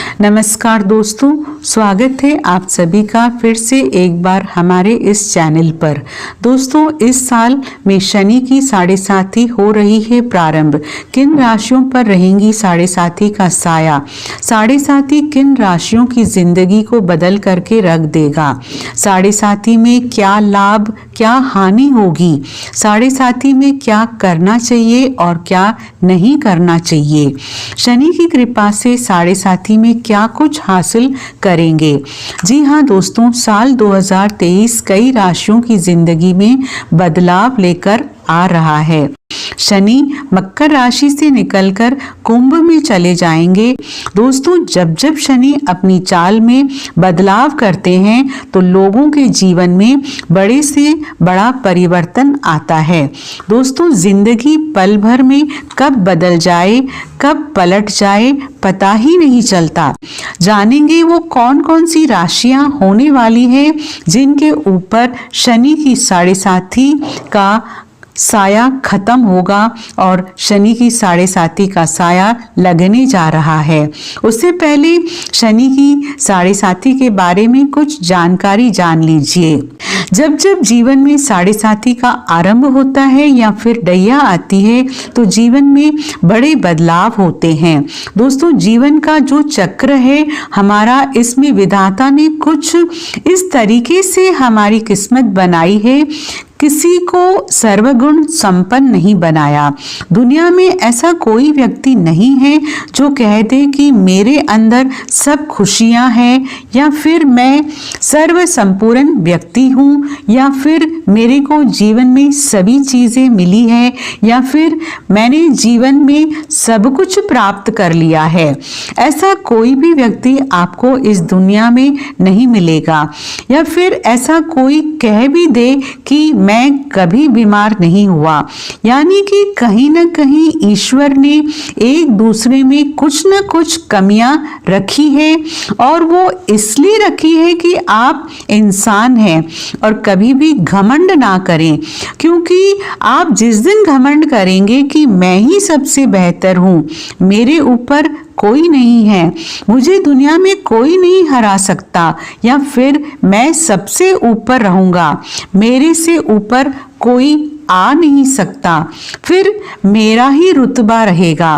नमस्कार दोस्तों, स्वागत है आप सभी का फिर से एक बार हमारे इस चैनल पर। दोस्तों, इस साल में शनि की साढ़े साथी हो रही है प्रारंभ। किन राशियों पर रहेंगी साढ़े साथी का साया? साढ़े साथी किन राशियों की जिंदगी को बदल करके रख देगा? साढ़े साथी में क्या लाभ क्या हानि होगी? साढ़े साथी में क्या करना चाहिए और क्या नहीं करना चाहिए? शनि की कृपा से साढ़े साथी में क्या कुछ हासिल करेंगे? जी हाँ दोस्तों, साल 2023 कई राशियों की जिंदगी में बदलाव लेकर आ रहा है। शनि मकर राशि से निकलकर कुंभ में चले जाएंगे। दोस्तों, जब जब शनि अपनी चाल में बदलाव करते हैं तो लोगों के जीवन में बड़े से बड़ा परिवर्तन आता है। दोस्तों, जिंदगी पल भर में कब बदल जाए, कब पलट जाए, पता ही नहीं चलता। जानेंगे वो कौन कौन सी राशियां होने वाली है जिनके ऊपर शनि की साढ़े साथी का साया खत्म होगा और शनि की साढ़े साथी का साया लगने जा रहा है। उससे पहले शनि की साढ़े साथी के बारे में कुछ जानकारी जान लीजिए। जब जब जीवन में साढ़े साथी का आरंभ होता है या फिर डैया आती है तो जीवन में बड़े बदलाव होते हैं। दोस्तों, जीवन का जो चक्र है हमारा, इसमें विधाता ने कुछ इस तरीके से हमारी किस्मत बनाई है, किसी को सर्वगुण संपन्न नहीं बनाया। दुनिया में ऐसा कोई व्यक्ति नहीं है जो कह दे कि मेरे अंदर सब खुशियां हैं, या फिर मैं सर्व संपूर्ण व्यक्ति हूँ, या फिर मेरे को जीवन में सभी चीजें मिली है, या फिर मैंने जीवन में सब कुछ प्राप्त कर लिया है। ऐसा कोई भी व्यक्ति आपको इस दुनिया में नहीं मिलेगा। या फिर ऐसा कोई कह भी दे कि मैं कभी बीमार नहीं हुआ, यानी कि कहीं ना कहीं ईश्वर ने एक दूसरे में कुछ न कुछ कमियां रखी है, और वो इसलिए रखी है कि आप इंसान हैं। और कभी भी घमंड ना करें, क्योंकि आप जिस दिन घमंड करेंगे कि मैं ही सबसे बेहतर हूं, मेरे ऊपर कोई नहीं है, मुझे दुनिया में कोई नहीं हरा सकता, या फिर मैं सबसे ऊपर रहूंगा, मेरे से ऊपर कोई आ नहीं सकता, फिर मेरा ही रुतबा रहेगा।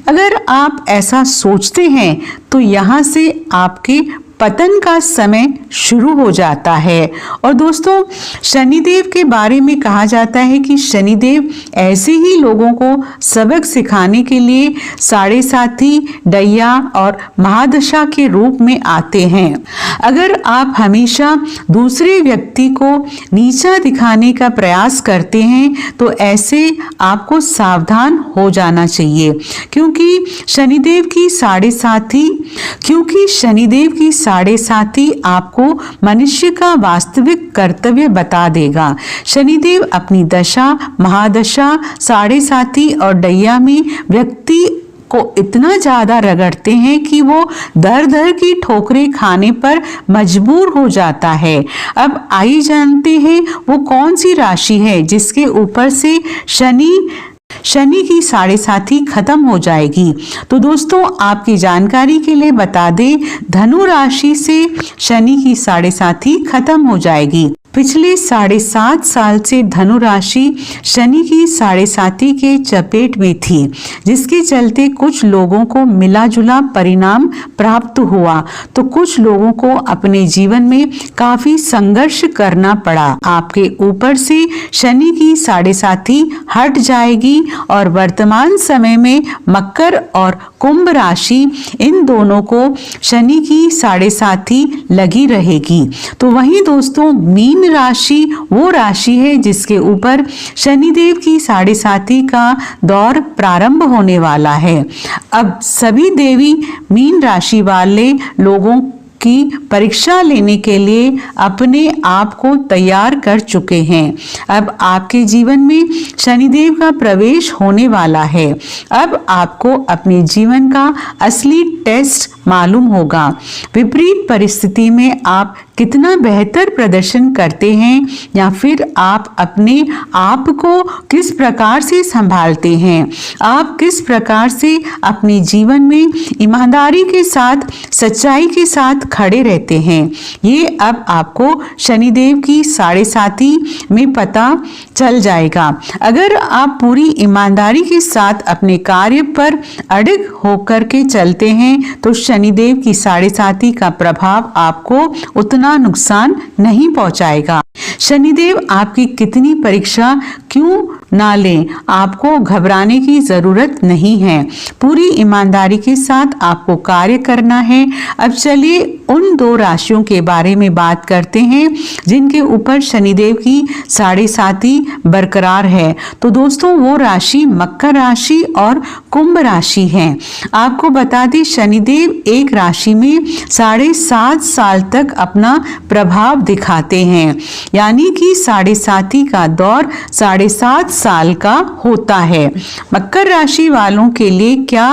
अगर आप ऐसा सोचते हैं तो यहाँ से आपके पतन का समय शुरू हो जाता है। और दोस्तों, शनिदेव के बारे में कहा जाता है कि शनिदेव ऐसे ही लोगों को सबक सिखाने के लिए साढ़े साथी, डैया और महादशा के रूप में आते हैं। अगर आप हमेशा दूसरे व्यक्ति को नीचा दिखाने का प्रयास करते हैं तो ऐसे आपको सावधान हो जाना चाहिए, क्योंकि शनिदेव की साढ़े साथी आपको मनुष्य का वास्तविक कर्तव्य बता देगा। शनिदेव अपनी दशा, महादशा, साढ़े साथी और डैया में व्यक्ति को इतना ज्यादा रगड़ते हैं कि वो दर दर की ठोकरें खाने पर मजबूर हो जाता है। अब आइए जानते हैं वो कौन सी राशि है जिसके ऊपर से शनि की साढ़े साथी खत्म हो जाएगी। तो दोस्तों, आपकी जानकारी के लिए बता दें, धनु राशि से शनि की साढ़े साथी खत्म हो जाएगी। पिछले 7.5 साल से धनु राशि शनि की साढ़े साथी के चपेट में थी, जिसके चलते कुछ लोगों को मिला जुला परिणाम प्राप्त हुआ तो कुछ लोगों को अपने जीवन में काफी संघर्ष करना पड़ा। आपके ऊपर से शनि की साढ़े साथी हट जाएगी और वर्तमान समय में मकर और कुंभ राशि, इन दोनों को शनि की साढ़े साथी लगी रहेगी। तो वहीं दोस्तों, मीन राशि वो राशि है जिसके ऊपर शनिदेव की साढ़े साथी का दौर प्रारंभ होने वाला है। अब सभी देवी मीन राशि वाले लोगों की परीक्षा लेने के लिए अपने आप को तैयार कर चुके हैं। अब आपके जीवन में शनिदेव का प्रवेश होने वाला है। अब आपको अपने जीवन का असली टेस्ट मालूम होगा। विपरीत परिस्थिति में आप कितना बेहतर प्रदर्शन करते हैं या फिर आप अपने आप को किस प्रकार से संभालते हैं, आप किस प्रकार से अपने जीवन में ईमानदारी के साथ, सच्चाई के साथ खड़े रहते हैं, ये अब आपको शनिदेव की 7.5 में पता चल जाएगा। अगर आप पूरी ईमानदारी के साथ अपने कार्य पर अड़िग होकर के चलते हैं तो शनिदेव की 7.5 का प्रभाव आपको उतना नुकसान नहीं पहुंचाएगा। शनिदेव आपकी कितनी परीक्षा क्यों ना लें, आपको घबराने की जरूरत नहीं है। पूरी ईमानदारी के साथ आपको कार्य करना है। अब चलिए उन 2 राशियों के बारे में बात करते हैं जिनके ऊपर शनिदेव की 7.5 बरकरार है। तो दोस्तों वो राशि मकर राशि और कुंभ राशि है। आपको बता दें शनिदेव एक राशि में 7.5 साल तक अपना प्रभाव दिखाते हैं, यानी कि 7.5 का दौर 7.5 साल का होता है। मकर राशि वालों के लिए क्या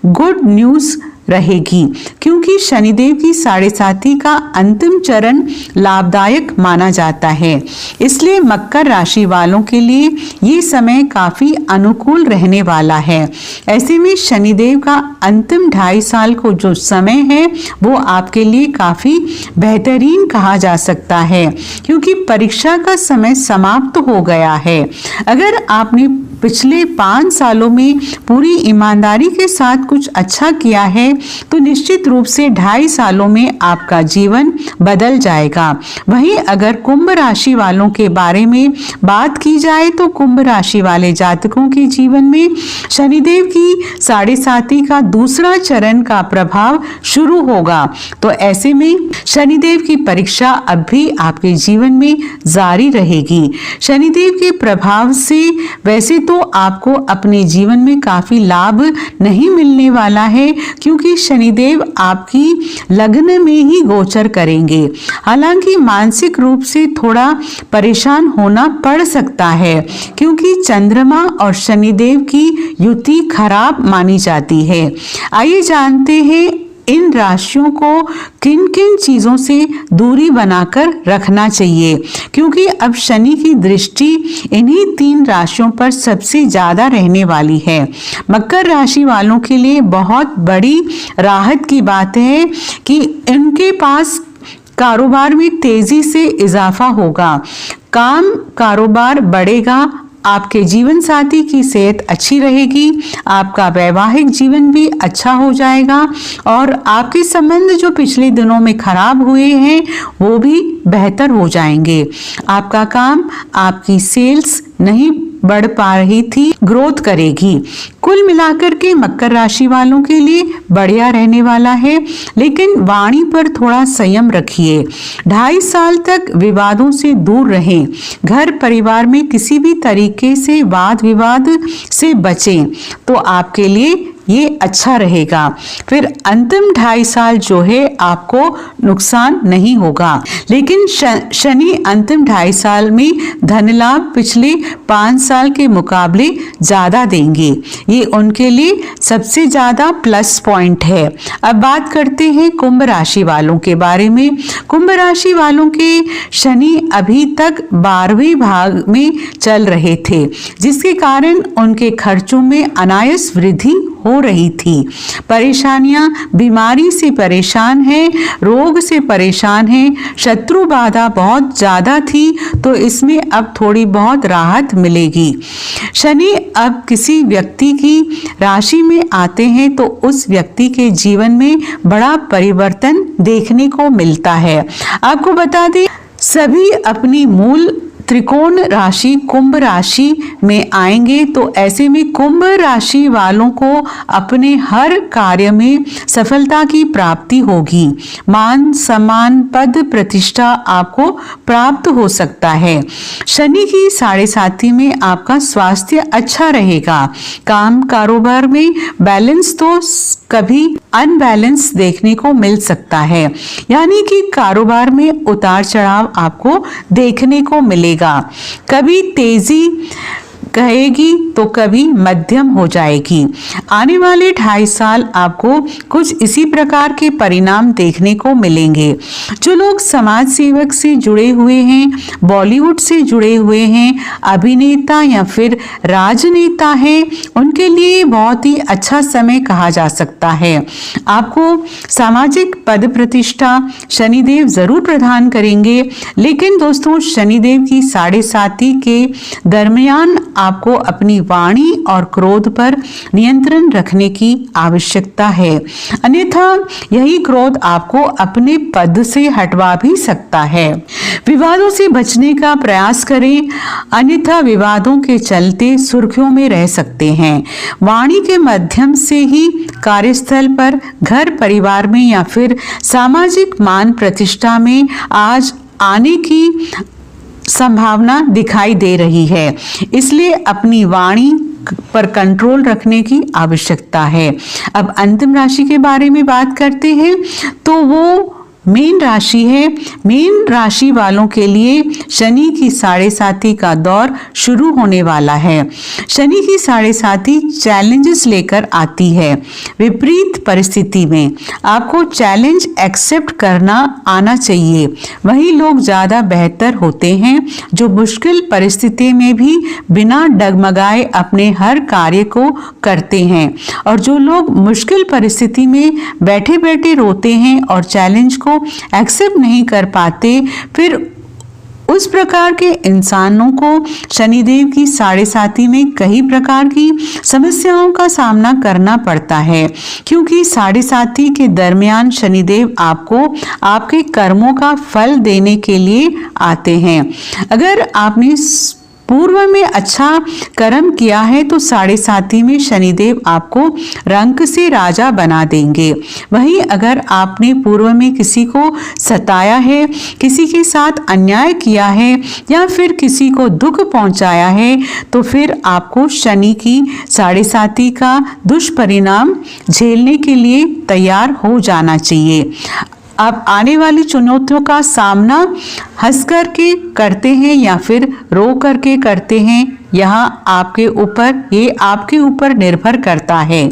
गुड न्यूज़ रहेगी, क्योंकि शनिदेव की 7.5 का अंतिम चरण लाभदायक माना जाता है। इसलिए मकर राशि वालों के लिए ये समय काफी अनुकूल रहने वाला है। ऐसे में शनिदेव का अंतिम 2.5 साल को जो समय है वो आपके लिए काफी बेहतरीन कहा जा सकता है, क्योंकि परीक्षा का समय समाप्त हो गया है। अगर आपने पिछले 5 सालों में पूरी ईमानदारी के साथ कुछ अच्छा किया है तो निश्चित रूप से 2.5 सालों में आपका जीवन बदल जाएगा। वहीं अगर कुंभ राशि वालों के बारे में बात की जाए तो कुंभ राशि वाले जातकों के जीवन में शनिदेव की 7.5 का दूसरा चरण का प्रभाव शुरू होगा। तो ऐसे में शनिदेव की परीक्षा अब भी आपके जीवन में जारी रहेगी। शनिदेव के प्रभाव से वैसे तो आपको अपने जीवन में काफी लाभ नहीं मिलने वाला है, क्योंकि शनिदेव आपकी लग्न में ही गोचर करेंगे। हालांकि मानसिक रूप से थोड़ा परेशान होना पड़ सकता है, क्योंकि चंद्रमा और शनिदेव की युति खराब मानी जाती है। आइए जानते हैं इन राशियों को किन किन चीजों से दूरी बनाकर रखना चाहिए, क्योंकि अब शनि की दृष्टि इन्हीं 3 राशियों पर सबसे ज्यादा रहने वाली है। मकर राशि वालों के लिए बहुत बड़ी राहत की बात है कि इनके पास कारोबार में तेजी से इजाफा होगा, काम कारोबार बढ़ेगा, आपके जीवन साथी की सेहत अच्छी रहेगी, आपका वैवाहिक जीवन भी अच्छा हो जाएगा और आपके संबंध जो पिछले दिनों में खराब हुए हैं वो भी बेहतर हो जाएंगे। आपका काम, आपकी सेल्स नहीं बढ़ पा रही थी, ग्रोथ करेगी। कुल मिलाकर के मकर राशि वालों के लिए बढ़िया रहने वाला है, लेकिन वाणी पर थोड़ा संयम रखिए। 2.5 साल तक विवादों से दूर रहें। घर परिवार में किसी भी तरीके से वाद विवाद से बचें तो आपके लिए ये अच्छा रहेगा। फिर अंतिम 2.5 साल जो है आपको नुकसान नहीं होगा, लेकिन शनि अंतिम 2.5 साल में धन लाभ पिछले 5 साल के मुकाबले ज्यादा देंगे। ये उनके लिए सबसे ज्यादा प्लस पॉइंट है। अब बात करते हैं कुंभ राशि वालों के बारे में। कुंभ राशि वालों के शनि अभी तक 12वें भाग में चल रहे थे, जिसके कारण उनके खर्चों में अनायास वृद्धि हो रही थी। परेशानियां, बीमारी से परेशान हैं, रोग से परेशान हैं, शत्रु बाधा बहुत ज्यादा थी, तो इसमें अब थोड़ी बहुत राहत मिलेगी। शनि अब किसी व्यक्ति की राशि में आते हैं तो उस व्यक्ति के जीवन में बड़ा परिवर्तन देखने को मिलता है। आपको बता दें सभी अपनी मूल त्रिकोण राशि कुंभ राशि में आएंगे, तो ऐसे में कुंभ राशि वालों को अपने हर कार्य में सफलता की प्राप्ति होगी। मान सम्मान पद प्रतिष्ठा आपको प्राप्त हो सकता है। शनि की 7.5 में आपका स्वास्थ्य अच्छा रहेगा। काम कारोबार में बैलेंस तो कभी अनबैलेंस देखने को मिल सकता है, यानी कि कारोबार में उतार चढ़ाव आपको देखने को मिलेगा। कभी तेजी कहेगी तो कभी मध्यम हो जाएगी। आने वाले 2.5 साल आपको कुछ इसी प्रकार के परिणाम देखने को मिलेंगे। जो लोग समाज सेवक से जुड़े हुए हैं, बॉलीवुड से जुड़े हुए हैं, अभिनेता या फिर राजनेता हैं, उनके लिए बहुत ही अच्छा समय कहा जा सकता है। आपको सामाजिक पद प्रतिष्ठा शनिदेव जरूर प्रदान करेंगे, लेकिन दोस्तों शनिदेव की 7.5 के दरमियान आपको अपनी वाणी और क्रोध पर नियंत्रण रखने की आवश्यकता है, अन्यथा यही क्रोध आपको अपने पद से हटवा भी सकता है। विवादों से बचने का प्रयास करें, अन्यथा विवादों के चलते सुर्खियों में रह सकते हैं। वाणी के माध्यम से ही कार्यस्थल पर, घर परिवार में या फिर सामाजिक मान प्रतिष्ठा में आज आने की संभावना दिखाई दे रही है, इसलिए अपनी वाणी पर कंट्रोल रखने की आवश्यकता है। अब अंतिम राशि के बारे में बात करते हैं तो वो मीन राशि है। मीन राशि वालों के लिए शनि की 7.5 का दौर शुरू होने वाला है। शनि की 7.5 चैलेंजेस लेकर आती है। विपरीत परिस्थिति में आपको चैलेंज एक्सेप्ट करना आना चाहिए। वही लोग ज़्यादा बेहतर होते हैं जो मुश्किल परिस्थिति में भी बिना डगमगाए अपने हर कार्य को करते हैं, और जो लोग मुश्किल परिस्थिति में बैठे बैठे रोते हैं और चैलेंज को एक्सेप्ट नहीं कर पाते, फिर उस प्रकार के इंसानों को शनिदेव की 7.5 में कई प्रकार की समस्याओं का सामना करना पड़ता है, क्योंकि 7.5 के दरमियान शनिदेव आपको आपके कर्मों का फल देने के लिए आते हैं। अगर आपने पूर्व में अच्छा कर्म किया है तो 7.5 में शनिदेव आपको रंक से राजा बना देंगे। वहीं अगर आपने पूर्व में किसी को सताया है, किसी के साथ अन्याय किया है या फिर किसी को दुख पहुंचाया है, तो फिर आपको शनि की 7.5 का दुष्परिणाम झेलने के लिए तैयार हो जाना चाहिए। आप आने वाली चुनौतियों का सामना हंस करके करते हैं या फिर रो करके करते हैं, यहाँ आपके ऊपर निर्भर करता है।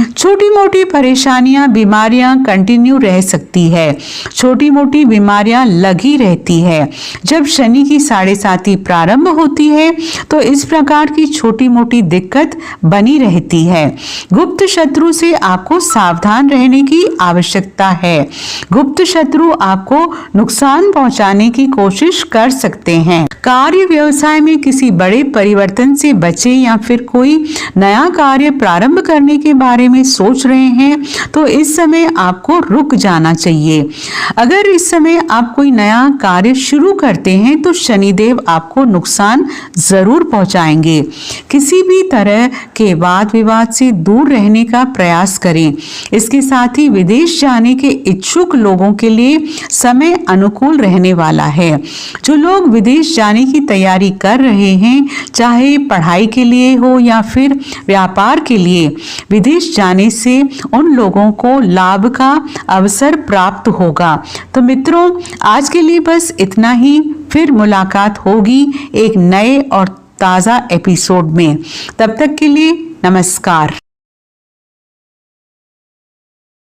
छोटी मोटी परेशानियां, बीमारियां कंटिन्यू रह सकती है, छोटी मोटी बीमारियां लगी रहती है। जब शनि की 7.5 प्रारंभ होती है तो इस प्रकार की छोटी मोटी दिक्कत बनी रहती है। गुप्त शत्रु से आपको सावधान रहने की आवश्यकता है। गुप्त शत्रु आपको नुकसान पहुंचाने की कोशिश कर सकते हैं। कार्य व्यवसाय में किसी बड़े परिवर्तन से बचे या फिर कोई नया कार्य प्रारंभ करने के बारे में सोच रहे हैं तो इस समय आपको रुक जाना चाहिए। अगर इस समय आप कोई नया कार्य शुरू करते हैं तो शनिदेव आपको नुकसान जरूर पहुंचाएंगे। किसी भी तरह के वाद विवाद से दूर रहने का प्रयास करें। इसके साथ ही विदेश जाने के इच्छुक लोगों के लिए समय अनुकूल रहने वाला है। जो लोग विदेश जाने की तैयारी कर रहे हैं, चाहे पढ़ाई के लिए हो या फिर व्यापार के लिए, विदेश जाने से उन लोगों को लाभ का अवसर प्राप्त होगा। तो मित्रों, आज के लिए बस इतना ही। फिर मुलाकात होगी एक नए और ताज़ा एपिसोड में। तब तक के लिए नमस्कार।